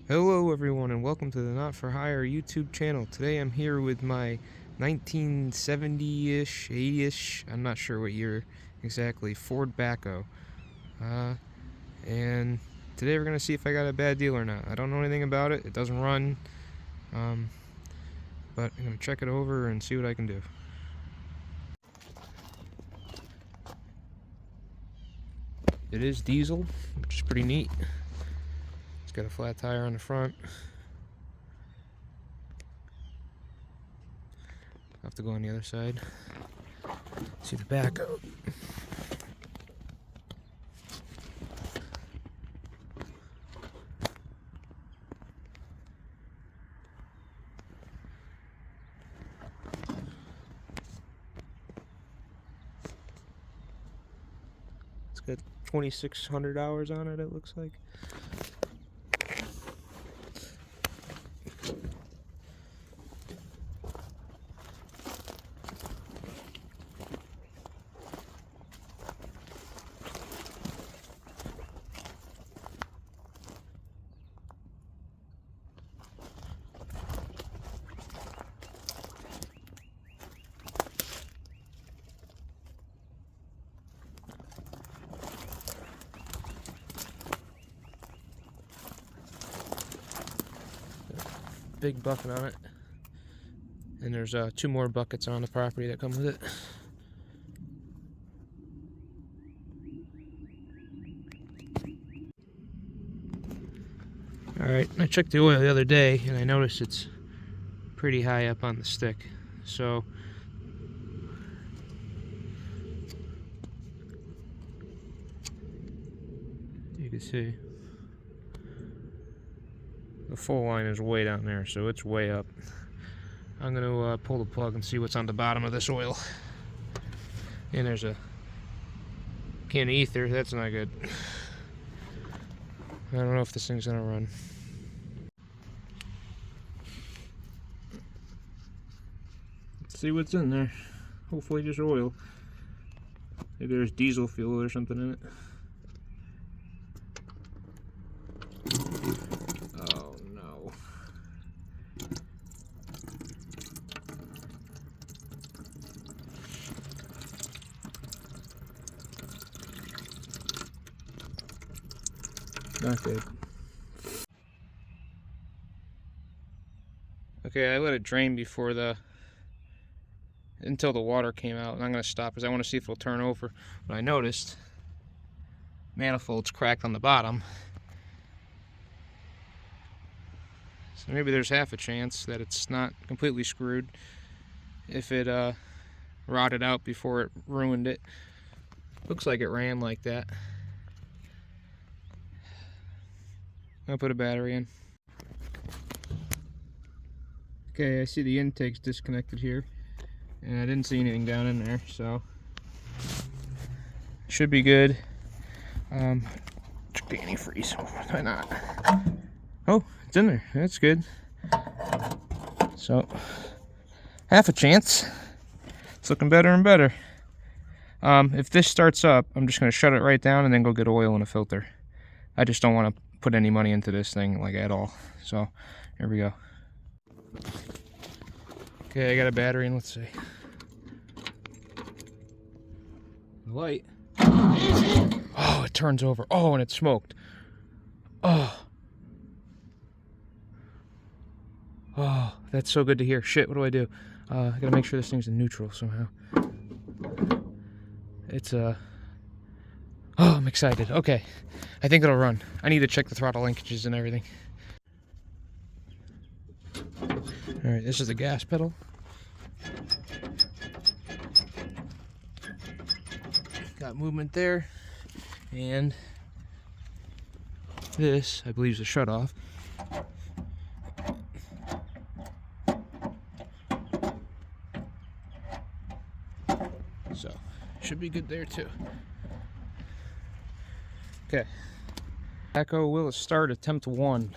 Hello everyone and welcome to the Not For Hire YouTube channel. Today I'm here with my 1970-ish, 80-ish, I'm not sure what year exactly, Ford Backhoe. And today we're going to see if I got a bad deal or not. I don't know anything about it, it doesn't run, but I'm going to check it over and see what I can do. It is diesel, which is pretty neat. It's got a flat tire on the front. I'll have to go on the other side. See the back out. It's got 2,600 hours on it, it looks like. Big bucket on it, and there's 2 more buckets on the property that come with it. Alright, I checked the oil the other day and I noticed it's pretty high up on the stick, so you can see the full line is way down there, so it's way up. I'm going to pull the plug and see what's on the bottom of this oil. And there's a can of ether. That's not good. I don't know if this thing's going to run. Let's see what's in there. Hopefully just oil. Maybe there's diesel fuel or something in it. Oh no. Not good. Okay, I let it drain until the water came out, and I'm going to stop because I want to see if it'll turn over. But I noticed manifold's cracked on the bottom. So maybe there's half a chance that it's not completely screwed if it rotted out before it ruined it. Looks like it ran like that. I'll put a battery in. Okay, I see the intake's disconnected here, and I didn't see anything down in there, so should be good. Check the antifreeze. Why not? Oh, it's in there. That's good. So, half a chance. It's looking better and better. If this starts up, I'm just going to shut it right down and then go get oil and a filter. I just don't want to put any money into this thing, like, at all. So, here we go. Okay, I got a battery in. Let's see. The light. Oh, it turns over. Oh, and it smoked. Oh. Oh, that's so good to hear. Shit, what do I do? I gotta make sure this thing's in neutral somehow. It's, oh, I'm excited. Okay, I think it'll run. I need to check the throttle linkages and everything. Alright, this is the gas pedal. Got movement there. And this, I believe, is a shut-off. So, should be good there too. Okay. Backhoe will start attempt 1.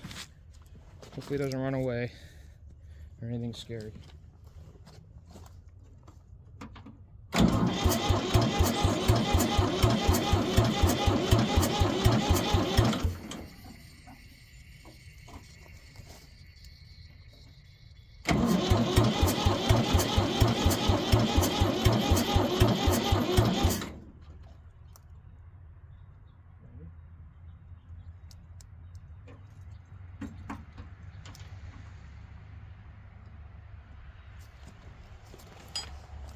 Hopefully it doesn't run away or anything scary.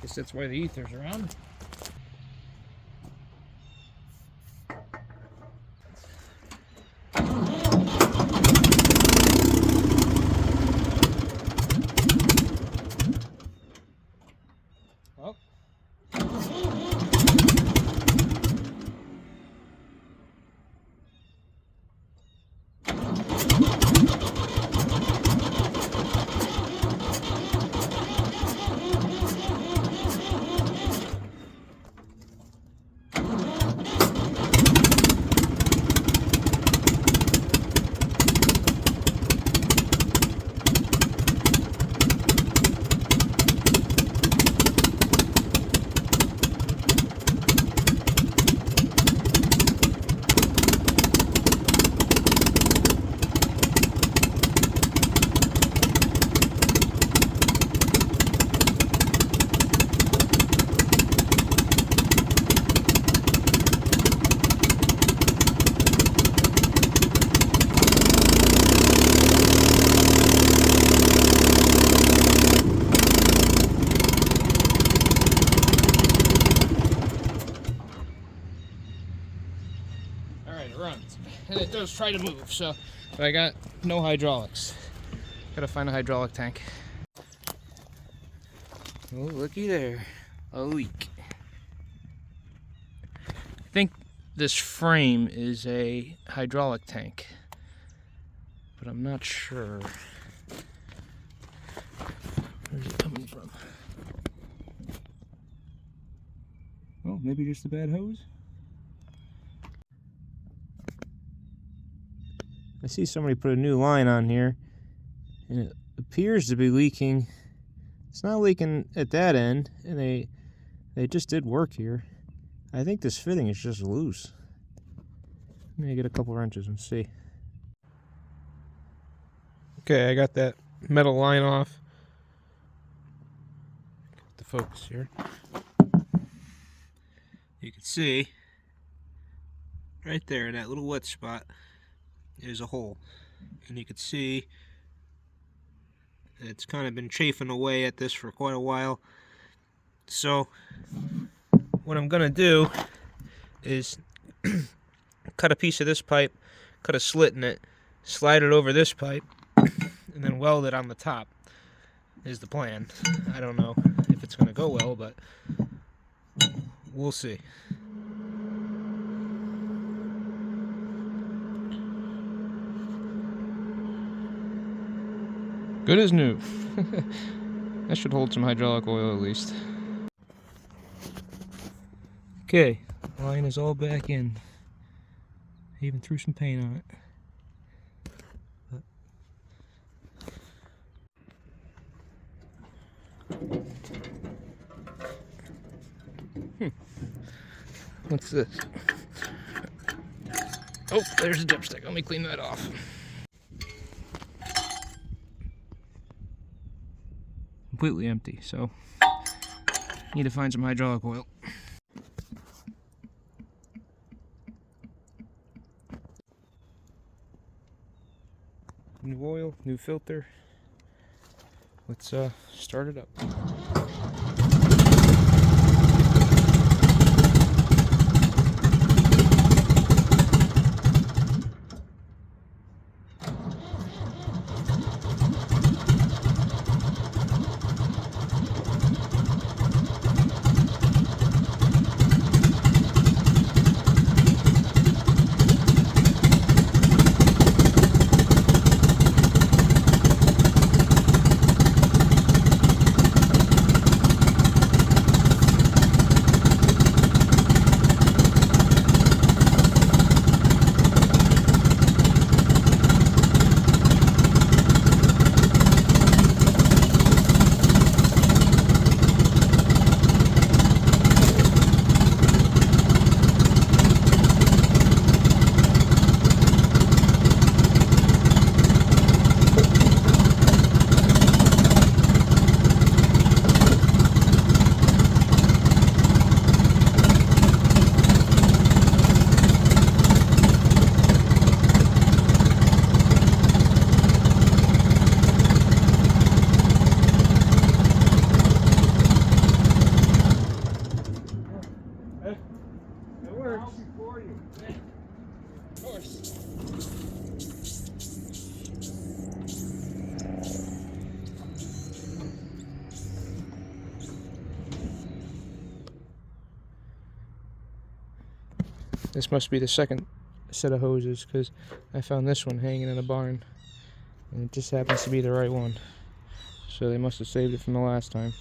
Guess that's why the ether's around. Oh. Alright, it runs. And it does try to move, so but I got no hydraulics. Gotta find a hydraulic tank. Oh, looky there. A leak. I think this frame is a hydraulic tank, but I'm not sure. Where's it coming from? Oh, maybe just a bad hose? I see somebody put a new line on here, and it appears to be leaking. It's not leaking at that end, and they just did work here. I think this fitting is just loose. Let me get a couple wrenches and see. Okay, I got that metal line off. Get the focus here. You can see right there, that little wet spot, is a hole, and you can see it's kind of been chafing away at this for quite a while. So what I'm gonna do is cut a piece of this pipe, cut a slit in it, slide it over this pipe, and then weld it on the top is the plan. I don't know if it's gonna go well, but we'll see. Good as new. That should hold some hydraulic oil at least. Okay, line is all back in. I even threw some paint on it. What's this? Oh, there's a dipstick. Let me clean that off. Completely empty, so need to find some hydraulic oil. New oil, new filter. Let's start it up. This must be the second set of hoses, because I found this one hanging in a barn, and it just happens to be the right one. So they must have saved it from the last time.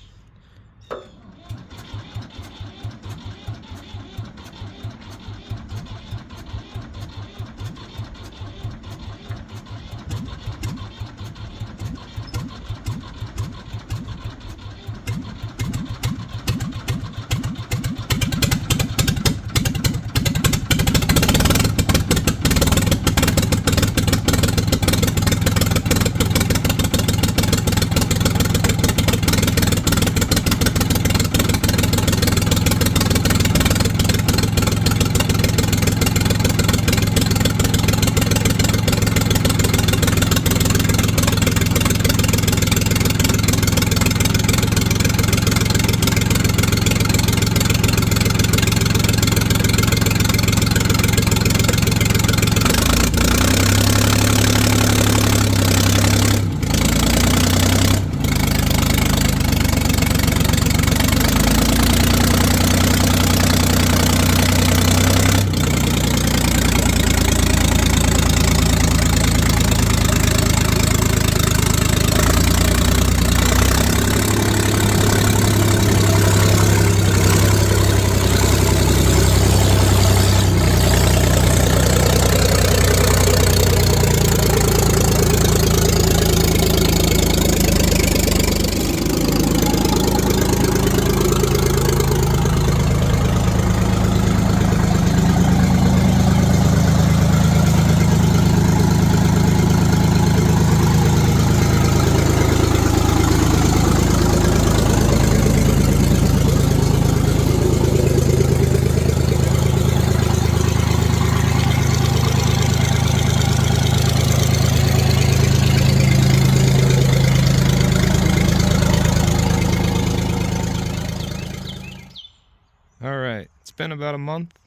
Alright, it's been about a month.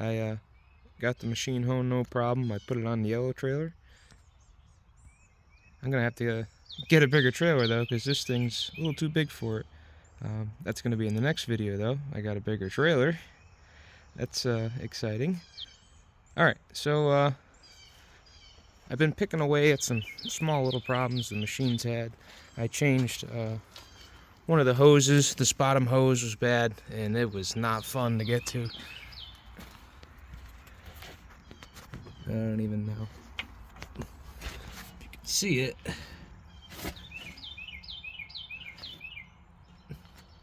I got the machine home no problem. I put it on the yellow trailer. I'm gonna have to get a bigger trailer though, because this thing's a little too big for it. That's gonna be in the next video though. I got a bigger trailer. That's exciting. Alright, so I've been picking away at some small little problems the machine's had. I changed one of the hoses. This bottom hose was bad, and it was not fun to get to. I don't even know if you can see it.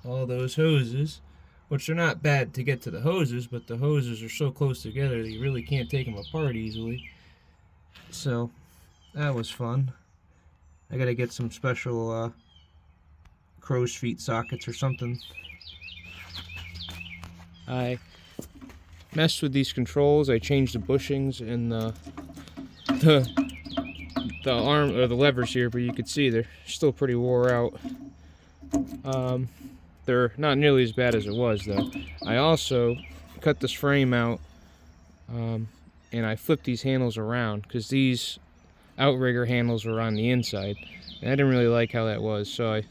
All those hoses, which are not bad to get to the hoses, but the hoses are so close together that you really can't take them apart easily. So that was fun. I gotta get some special crow's feet sockets or something. I messed with these controls. I changed the bushings and the arm or the levers here, but you could see they're still pretty wore out. They're not nearly as bad as it was though. I also cut this frame out and I flipped these handles around, because these outrigger handles were on the inside and I didn't really like how that was, so I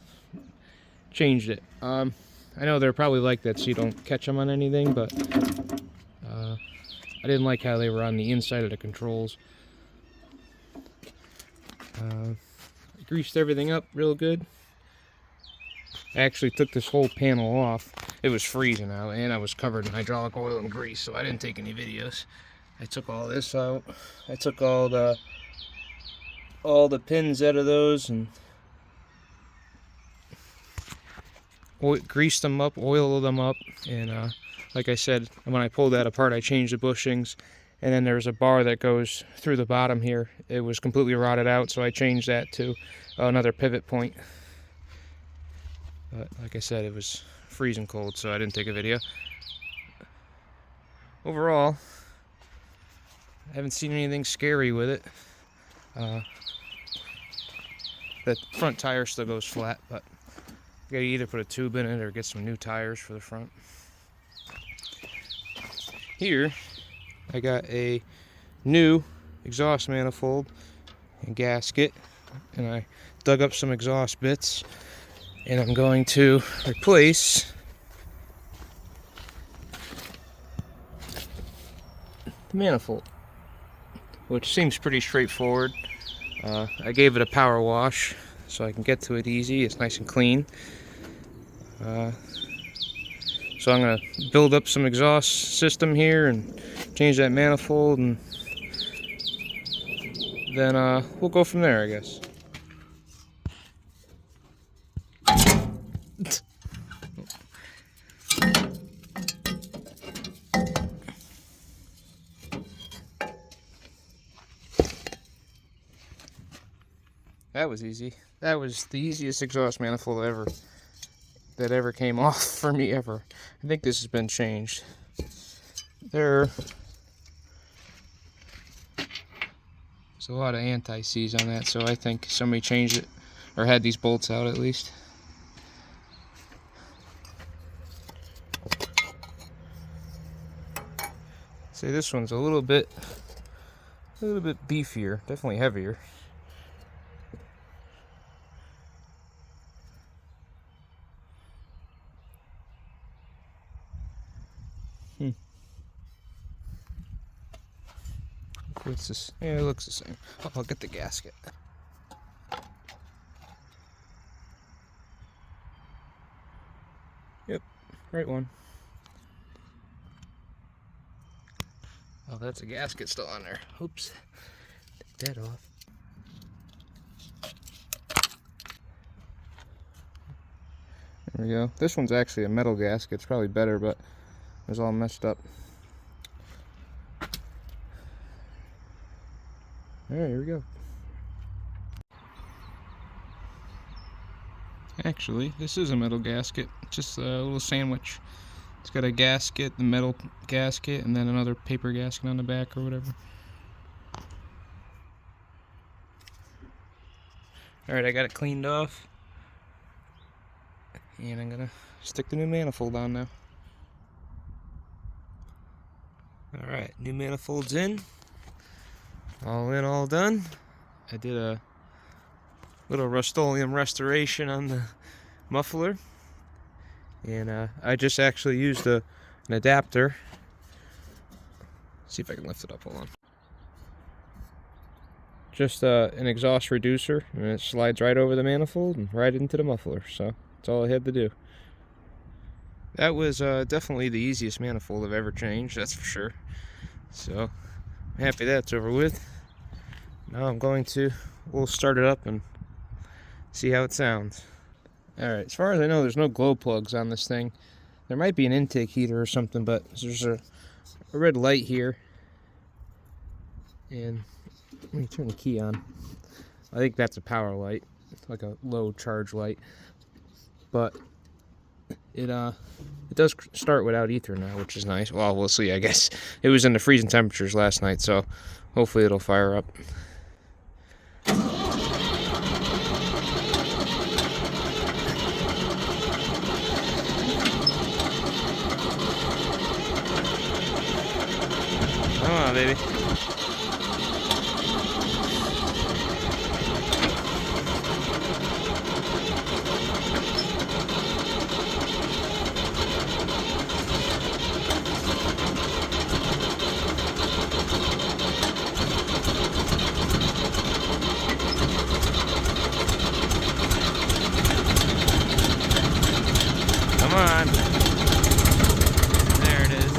changed it. I know they're probably like that so you don't catch them on anything, but I didn't like how they were on the inside of the controls. I greased everything up real good. I actually took this whole panel off. It was freezing out and I was covered in hydraulic oil and grease, so I didn't take any videos. I took all this out. I took all the pins out of those and greased them up, oiled them up, and like I said, when I pulled that apart, I changed the bushings, and then there's a bar that goes through the bottom here. It was completely rotted out, so I changed that to another pivot point. But like I said, it was freezing cold, so I didn't take a video. Overall, I haven't seen anything scary with it. The front tire still goes flat, but I gotta either put a tube in it or get some new tires for the front. Here, I got a new exhaust manifold and gasket, and I dug up some exhaust bits, and I'm going to replace the manifold, which seems pretty straightforward. I gave it a power wash so I can get to it easy. It's nice and clean. So I'm going to build up some exhaust system here and change that manifold, and then we'll go from there, I guess. That was easy. That was the easiest exhaust manifold that ever came off for me ever. I think this has been changed. There's a lot of anti-seize on that, so I think somebody changed it, or had these bolts out at least. See, this one's a little bit beefier, definitely heavier. What's this? Yeah, it looks the same. I'll get the gasket. Yep, right one. Oh, that's a gasket still on there. Oops. Take that off. There we go. This one's actually a metal gasket. It's probably better, but it was all messed up. Alright, here we go. Actually, this is a metal gasket. Just a little sandwich. It's got a gasket, the metal gasket, and then another paper gasket on the back or whatever. Alright, I got it cleaned off. And I'm gonna stick the new manifold on now. Alright, new manifold's in. All in, all done. I did a little Rust-Oleum restoration on the muffler. And I just actually used an adapter. See if I can lift it up, hold on. Just an exhaust reducer, and it slides right over the manifold and right into the muffler. So that's all I had to do. That was definitely the easiest manifold I've ever changed, that's for sure. So I'm happy that's over with. Now we'll start it up and see how it sounds. Alright, as far as I know, there's no glow plugs on this thing. There might be an intake heater or something, but there's a red light here. And let me turn the key on. I think that's a power light, like a low charge light. But it does start without ether now, which is nice. Well, we'll see, I guess. It was in the freezing temperatures last night, so hopefully it'll fire up. Come on, baby. Come on. There it is.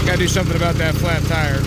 Gotta do something about that flat tire.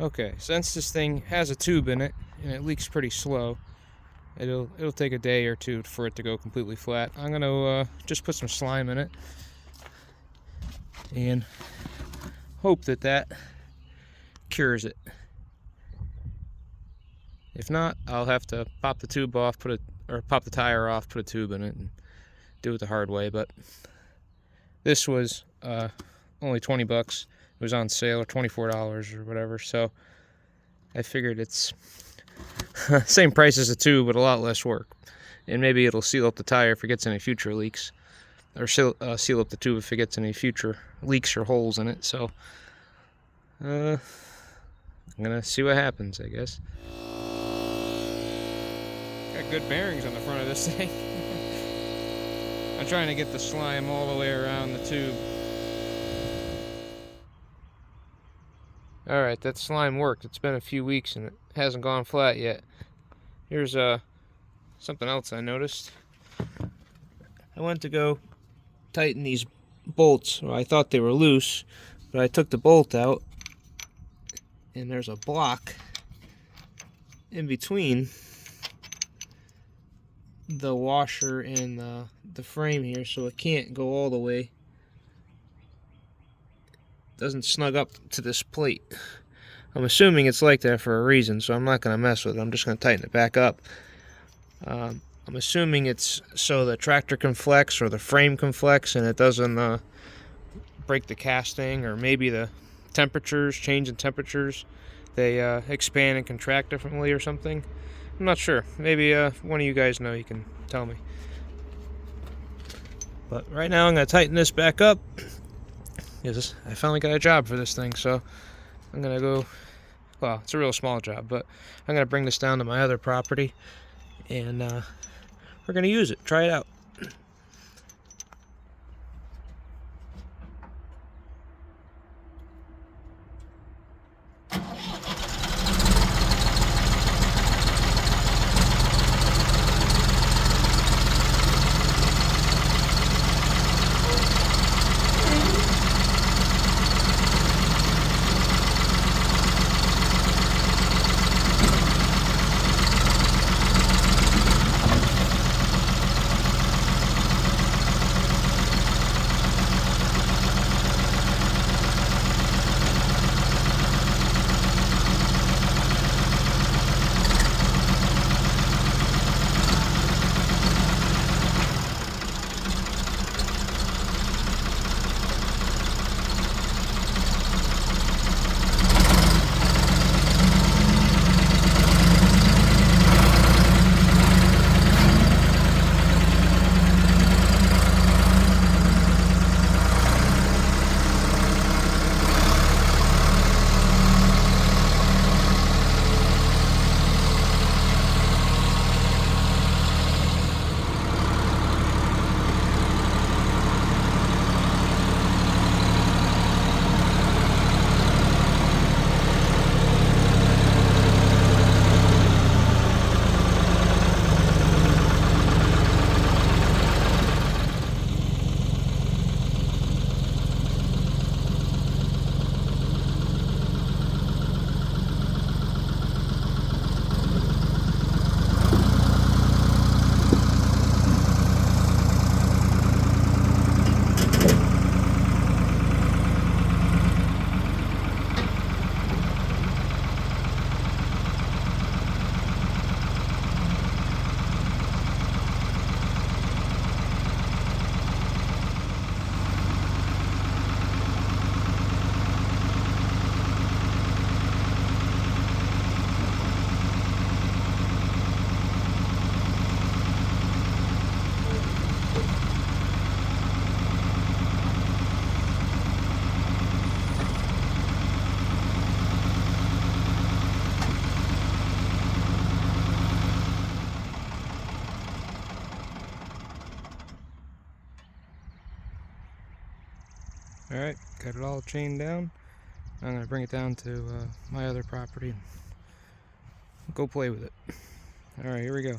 Okay, since this thing has a tube in it and it leaks pretty slow, it'll take a day or two for it to go completely flat. I'm gonna just put some slime in it and hope that cures it. If not, I'll have to pop the tube off, pop the tire off, put a tube in it, and do it the hard way. But this was only 20 bucks. It was on sale, or $24 or whatever. So I figured it's same price as a tube, but a lot less work. And maybe it'll seal up the tire if it gets any future leaks, or seal up the tube if it gets any future leaks or holes in it. So I'm gonna see what happens, I guess. Got good bearings on the front of this thing. I'm trying to get the slime all the way around the tube. Alright, that slime worked. It's been a few weeks and it hasn't gone flat yet. Here's something else I noticed. I went to go tighten these bolts. Well, I thought they were loose, but I took the bolt out and there's a block in between the washer and the frame here, so it can't go all the way. Doesn't snug up to this plate. I'm assuming it's like that for a reason, so I'm not going to mess with it. I'm just going to tighten it back up. I'm assuming it's so the tractor can flex or the frame can flex and it doesn't break the casting, or maybe the temperatures, change in temperatures, they expand and contract differently or something. I'm not sure. Maybe one of you guys know, you can tell me. But right now I'm going to tighten this back up. Yes, I finally got a job for this thing, so I'm going to go, well, it's a real small job, but I'm going to bring this down to my other property, and we're going to use it, try it out. Alright, got it all chained down. I'm going to bring it down to my other property and go play with it. Alright, here we go.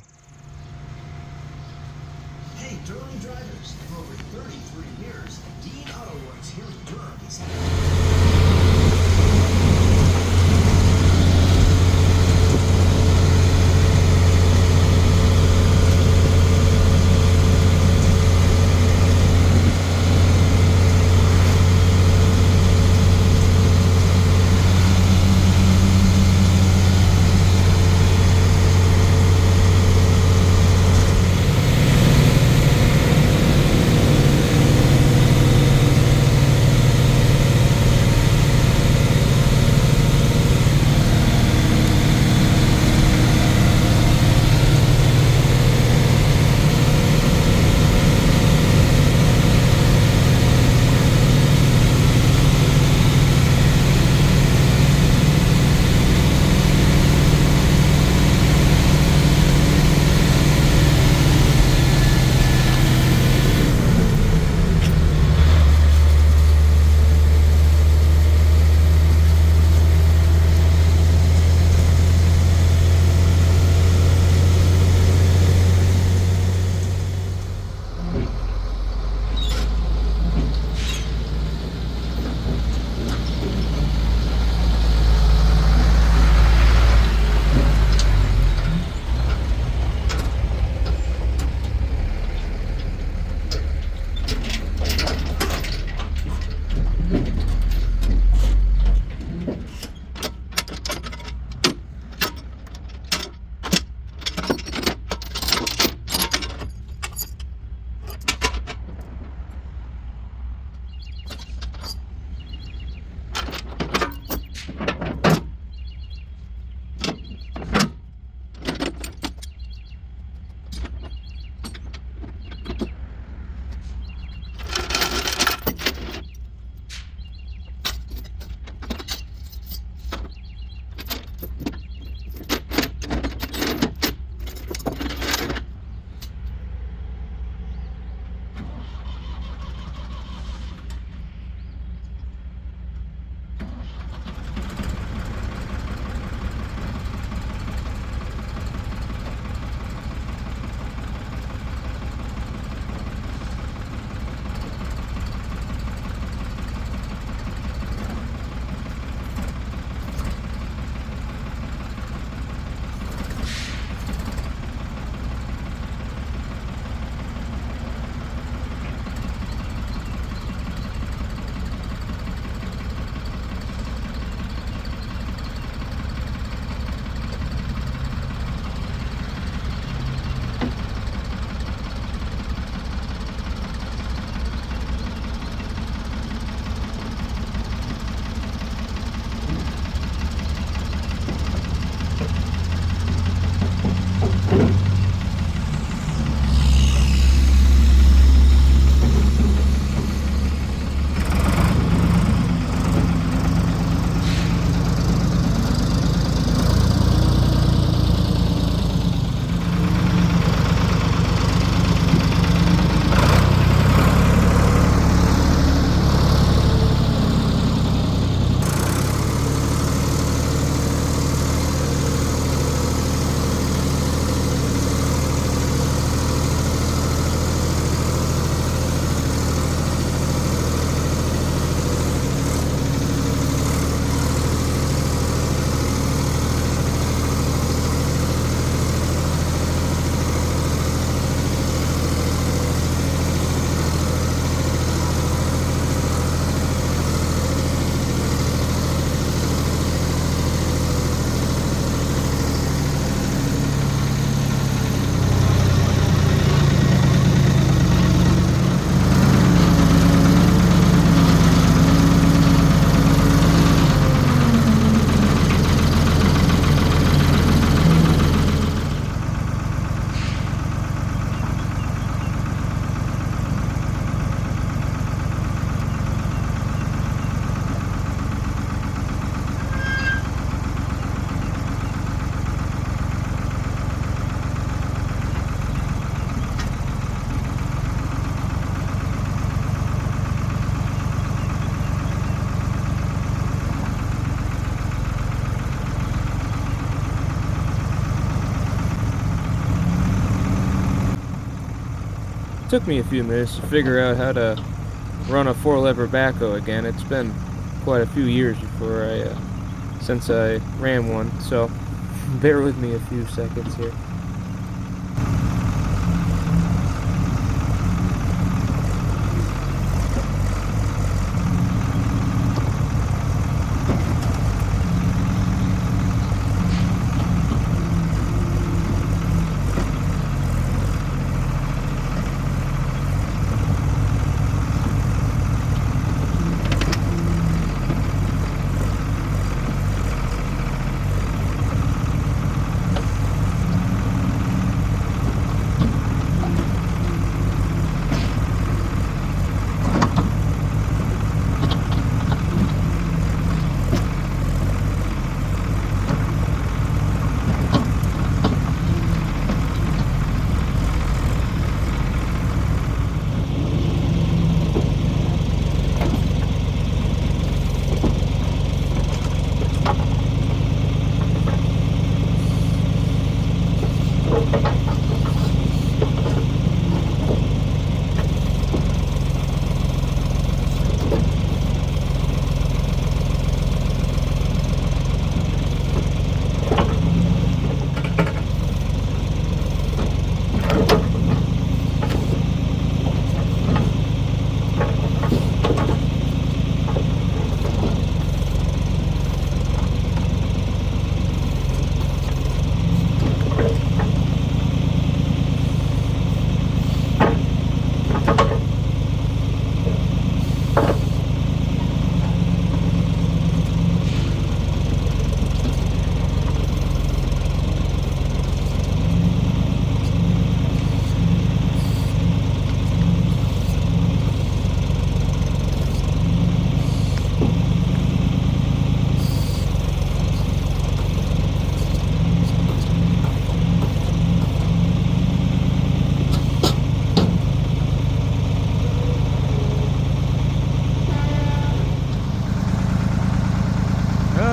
Hey, Durham drivers, for over 33 years, Dean Auto Works here in Durham is took me a few minutes to figure out how to run a 4-lever backhoe again. It's been quite a few years since I ran one, so bear with me a few seconds here.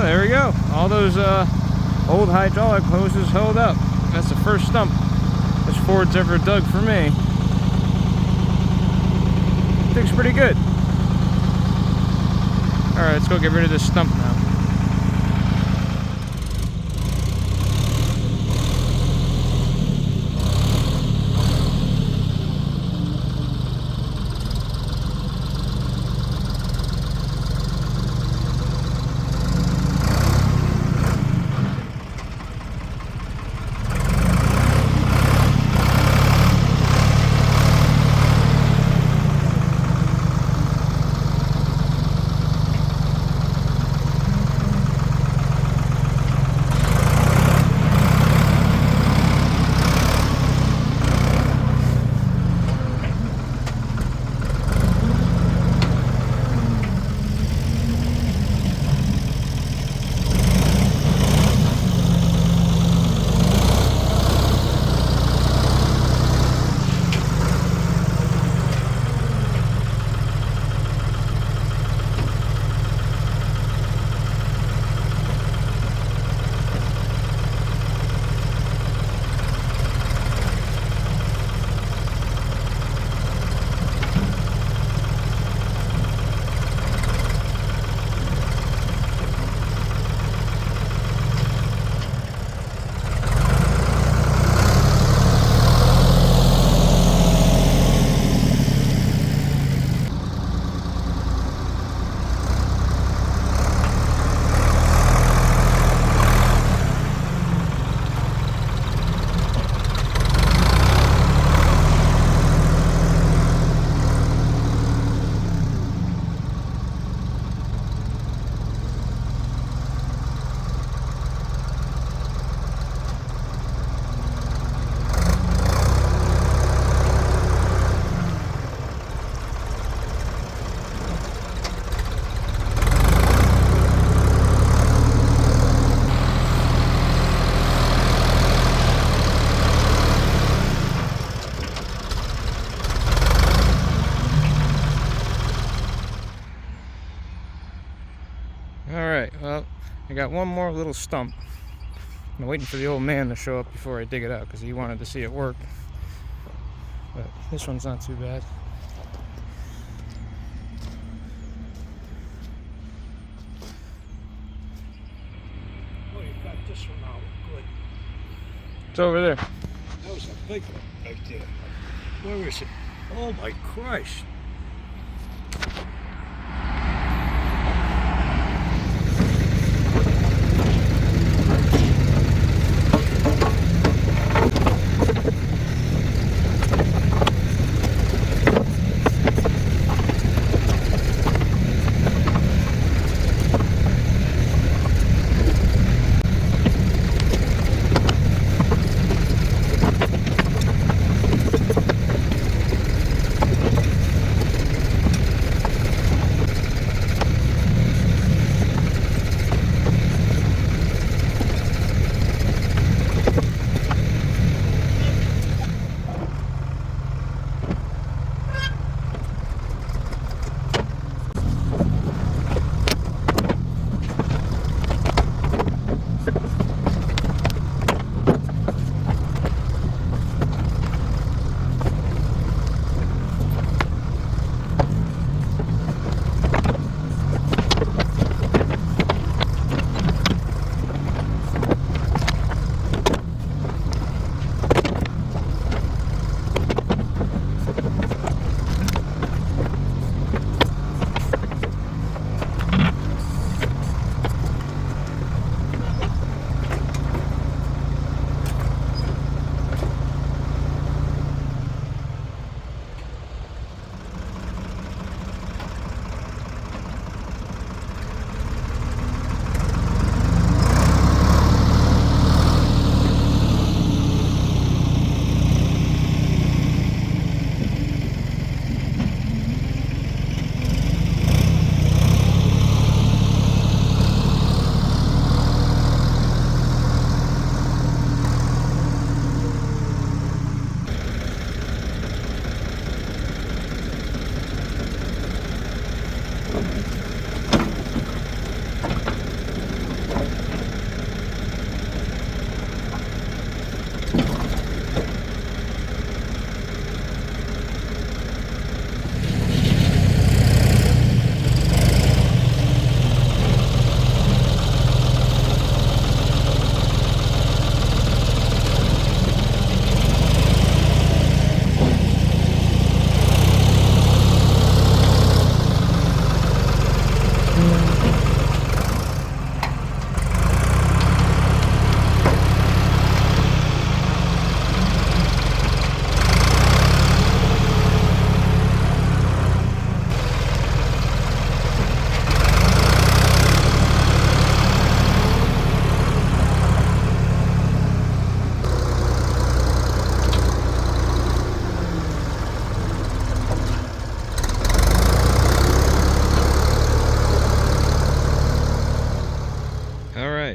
There we go. All those old hydraulic hoses held up. That's the first stump this Ford's ever dug for me. Looks pretty good. Alright, let's go get rid of this stump now. Alright, well, I got one more little stump. I'm waiting for the old man to show up before I dig it out because he wanted to see it work. But This one's not too bad. Oh, you got this one out. Good. It's over there. That was a big one right there. Where is it? Oh my Christ.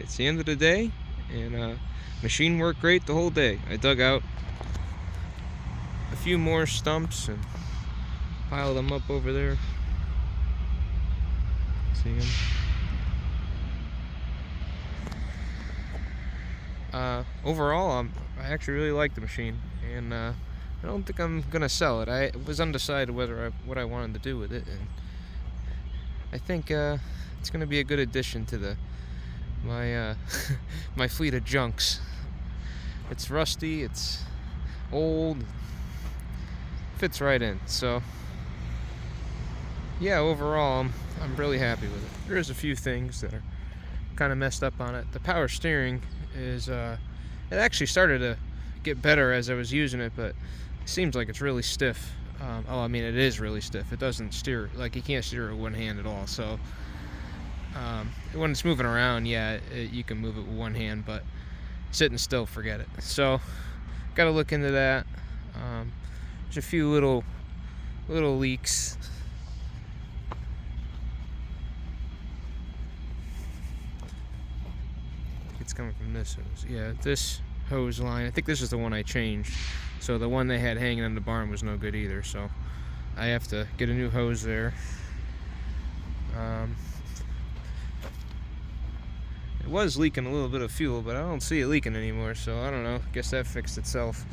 It's the end of the day, and machine worked great the whole day. I dug out a few more stumps and piled them up over there. See them? Overall, I actually really like the machine, and I don't think I'm gonna sell it. I was undecided what I wanted to do with it, and I think it's gonna be a good addition to my my fleet of junks. It's rusty, it's old, fits right in. So yeah, overall I'm really happy with it. There's a few things that are kind of messed up on it. The power steering is it actually started to get better as I was using it, but it seems like it's really stiff. I mean, it is really stiff. It doesn't steer, like you can't steer it with one hand at all. So when it's moving around, yeah, you can move it with one hand, but sitting still, forget it. So got to look into that. There's a few little leaks. I think it's coming from this hose. Yeah, this hose line. I think this is the one I changed. So the one they had hanging in the barn was no good either. So I have to get a new hose there. It was leaking a little bit of fuel, but I don't see it leaking anymore, so I don't know. Guess that fixed itself.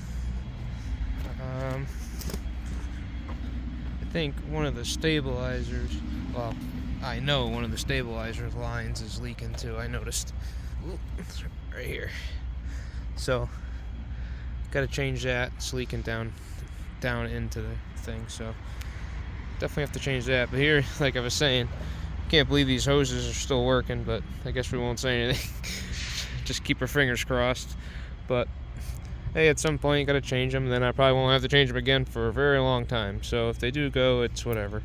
think one of the stabilizers, well, I know one of the stabilizer lines is leaking too. I noticed. Ooh, right here. So, gotta change that. It's leaking down into the thing, so definitely have to change that. But here, like I was saying, can't believe these hoses are still working, but I guess we won't say anything. Just keep our fingers crossed. But hey, at some point you gotta change them, and then I probably won't have to change them again for a very long time. So if they do go, it's whatever.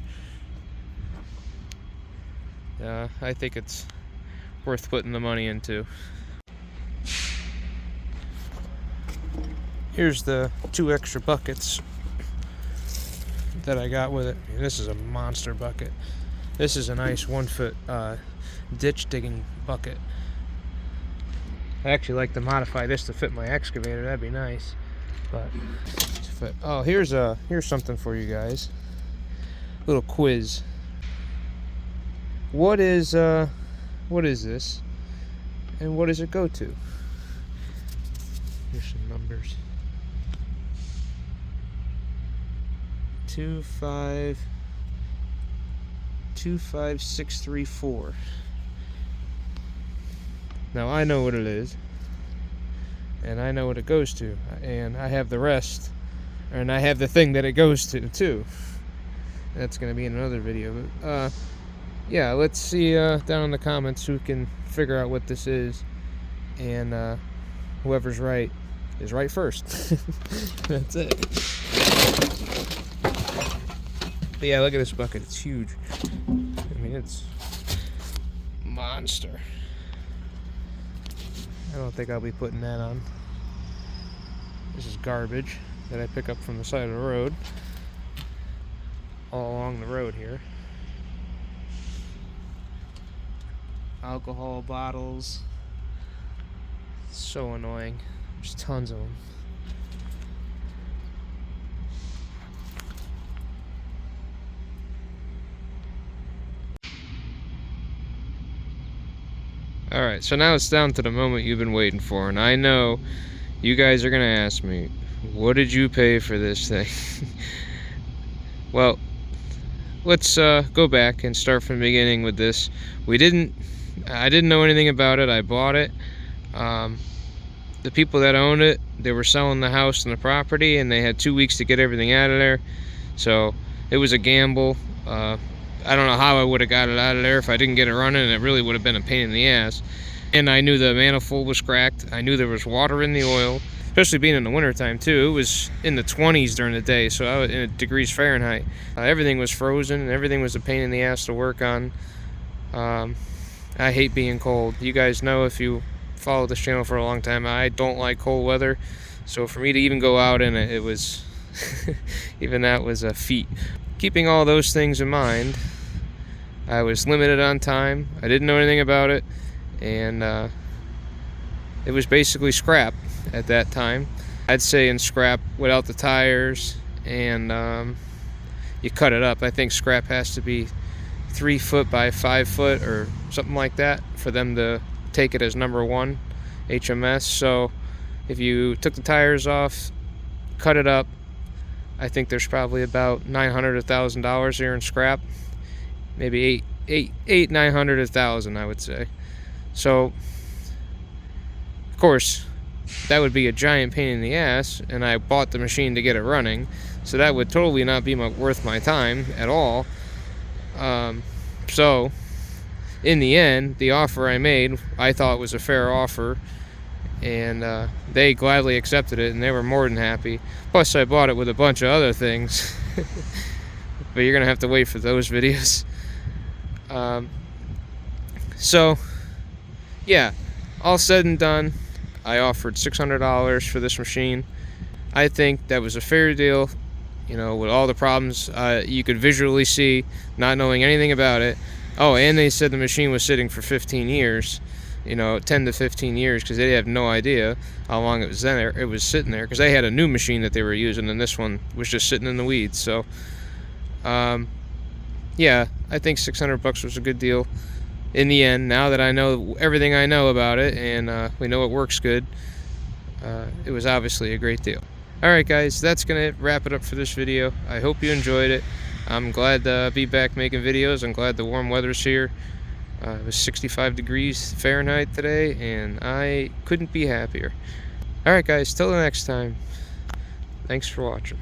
I think it's worth putting the money into. Here's the 2 extra buckets that I got with it. This is a monster bucket. This is a nice 1-foot ditch digging bucket. I actually like to modify this to fit my excavator. That'd be nice. But oh, here's something for you guys. Little quiz. What is this? And what does it go to? Here's some numbers. 25634. Now I know what it is, and I know what it goes to, and I have the rest, and I have the thing that it goes to too. That's gonna be in another video. But yeah, let's see down in the comments who can figure out what this is, and whoever's right is right first. That's it. But yeah, look at this bucket. It's huge. I mean, it's monster. I don't think I'll be putting that on. This is garbage that I pick up from the side of the road. All along the road here. Alcohol bottles. So annoying. There's tons of them. Alright, so now it's down to the moment you've been waiting for, and I know you guys are going to ask me, what did you pay for this thing? Well, let's go back and start from the beginning with this. I didn't know anything about it. I bought it. The people that owned it, they were selling the house and the property, and they had 2 weeks to get everything out of there. So it was a gamble. I don't know how I would have got it out of there if I didn't get it running, and it really would have been a pain in the ass. And I knew the manifold was cracked. I knew there was water in the oil, especially being in the wintertime too. It was in the 20s during the day, so I was in degrees Fahrenheit. Everything was frozen, and everything was a pain in the ass to work on. I hate being cold. You guys know, if you follow this channel for a long time, I don't like cold weather. So for me to even go out in it, it was even that was a feat. Keeping all those things in mind, I was limited on time. I didn't know anything about it, and it was basically scrap at that time. I'd say in scrap without the tires, and you cut it up. I think scrap has to be 3 foot by 5 foot or something like that for them to take it as number 1 HMS. So if you took the tires off, cut it up, I think there's probably about $900 to $1,000 here in scrap. Maybe 900 to 1,000, I would say. So of course that would be a giant pain in the ass, and I bought the machine to get it running, so that would totally not be worth my time at all. So in the end, the offer I made, I thought was a fair offer, and they gladly accepted it, and they were more than happy. Plus I bought it with a bunch of other things. But you're gonna have to wait for those videos. So yeah, all said and done, I offered $600 for this machine. I think that was a fair deal, you know, with all the problems you could visually see, not knowing anything about it. Oh, and they said the machine was sitting for 15 years, you know, 10 to 15 years, because they have no idea how long it was there. It was sitting there because they had a new machine that they were using, and this one was just sitting in the weeds. So yeah, I think $600 was a good deal in the end. Now that I know everything I know about it, and we know it works good, it was obviously a great deal. Alright guys, that's gonna wrap it up for this video. I hope you enjoyed it. I'm glad to be back making videos. I'm glad the warm weather's here. It was 65 degrees Fahrenheit today, and I couldn't be happier. Alright guys, till the next time. Thanks for watching.